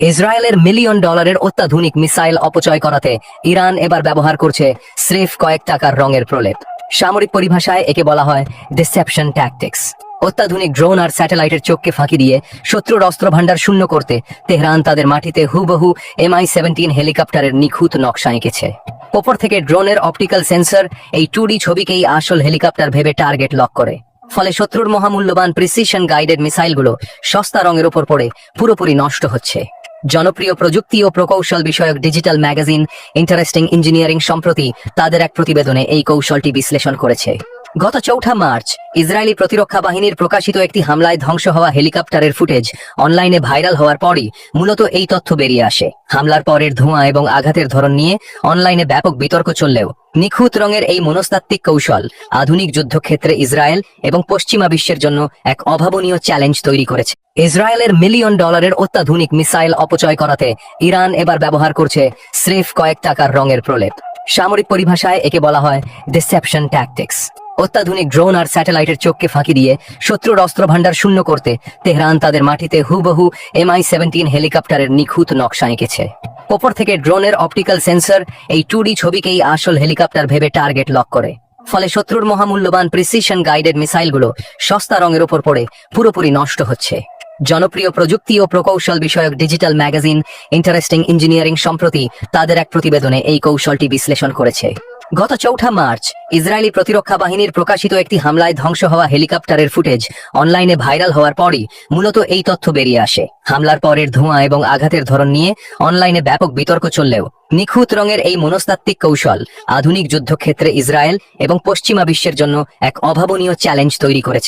ইসরায়েলের মিলিয়ন ডলারের অত্যাধুনিক মিসাইল অপচয় করাতে ইরান এবার ব্যবহার করছে স্রেফ কয়েক টাকার রঙের প্রলেপ। সামরিক পরিভাষায় একে বলা হয় ডিসেপশন ট্যাকটিক্স। অত্যাধুনিক ড্রোন আর স্যাটেলাইটের চোখকে ফাঁকি দিয়ে শত্রুর অস্ত্রভান্ডার শূন্য করতে তেহরান তাদের মাটিতে হুবহু MI-17 হেলিকপ্টারের নিখুঁত নকশা এঁকেছে। ওপর থেকে ড্রোনের অপটিক্যাল সেন্সর এই 2D ছবিকেই আসল হেলিকপ্টার ভেবে টার্গেট লক করে। ফলে শত্রুর মহামূল্যবান প্রিসিশন গাইডেড মিসাইলগুলো সস্তা রঙের ওপর পড়ে পুরোপুরি নষ্ট হচ্ছে। জনপ্রিয় প্রযুক্তি ও প্রকৌশল বিষয়ক ডিজিটাল ম্যাগাজিন ইন্টারেস্টিং ইঞ্জিনিয়ারিং সম্প্রতি তাদের এক প্রতিবেদনে এই কৌশলটি বিশ্লেষণ করেছে। গত 4 মার্চ ইসরায়েলি প্রতিরক্ষা বাহিনীর প্রকাশিত একটি হামলায় ধ্বংস হওয়া হেলিকপ্টারের ফুটেজ অনলাইনে ভাইরাল হওয়ার পরই মূলত এই তথ্য বেরিয়ে আসে। হামলার পরের ধোঁয়া এবং আঘাতের ধরন নিয়ে অনলাইনে ব্যাপক বিতর্ক চললেও নিখুঁত রঙের এই মনস্তাত্ত্বিক কৌশল আধুনিক যুদ্ধক্ষেত্রে ইসরায়েল এবং পশ্চিমা বিশ্বের জন্য এক অভাবনীয় চ্যালেঞ্জ তৈরি করেছে। ইসরায়েলের মিলিয়ন ডলারের অত্যাধুনিক মিসাইল অপচয় করাতে ইরান এবার ব্যবহার করছে স্রেফ কয়েক টাকার রঙের প্রলেপ। সামরিক পরিভাষায় একে বলা হয় ডিসেপশন ট্যাকটিক্স। অত্যাধুনিক ড্রোন আর স্যাটেলাইটের চোখকে ফাঁকি দিয়ে শত্রুর অস্ত্রভান্ডার শূন্য করতে তেহরান তাদের মাটিতে হুবহু MI-17 হেলিকপ্টারের নিখুঁত নকশা এঁকেছে। ওপর থেকে ড্রোনের অপটিক্যাল সেন্সর এই 2D ছবিকেই আসল হেলিকপ্টার ভেবে টার্গেট লক করে। ফলে শত্রুর মহামূল্যবান প্রিসিশন গাইডেড মিসাইলগুলো সস্তা রঙের ওপর পড়ে পুরোপুরি নষ্ট হচ্ছে। জনপ্রিয় প্রযুক্তি ও প্রকৌশল বিষয়ক ডিজিটাল ম্যাগাজিন ইন্টারেস্টিং ইঞ্জিনিয়ারিং সম্প্রতি তাদের এক প্রতিবেদনে এই কৌশলটি বিশ্লেষণ করেছে। গত 4 মার্চ ইসরায়েলি প্রতিরক্ষা বাহিনীর প্রকাশিত একটি হামলায় ধ্বংস হওয়া হেলিকপ্টারের ফুটেজ অনলাইনে ভাইরাল হওয়ার পরই মূলত এই তথ্য বেরিয়ে আসে। হামলার পরের ধোঁয়া এবং আঘাতের ধরন নিয়ে অনলাইনে ব্যাপক বিতর্ক চললেও নিখুঁত রঙের এই মনস্তাত্ত্বিক কৌশল আধুনিক যুদ্ধক্ষেত্রে ইসরায়েল এবং পশ্চিমা বিশ্বের জন্য এক অভাবনীয় চ্যালেঞ্জ তৈরি করেছে।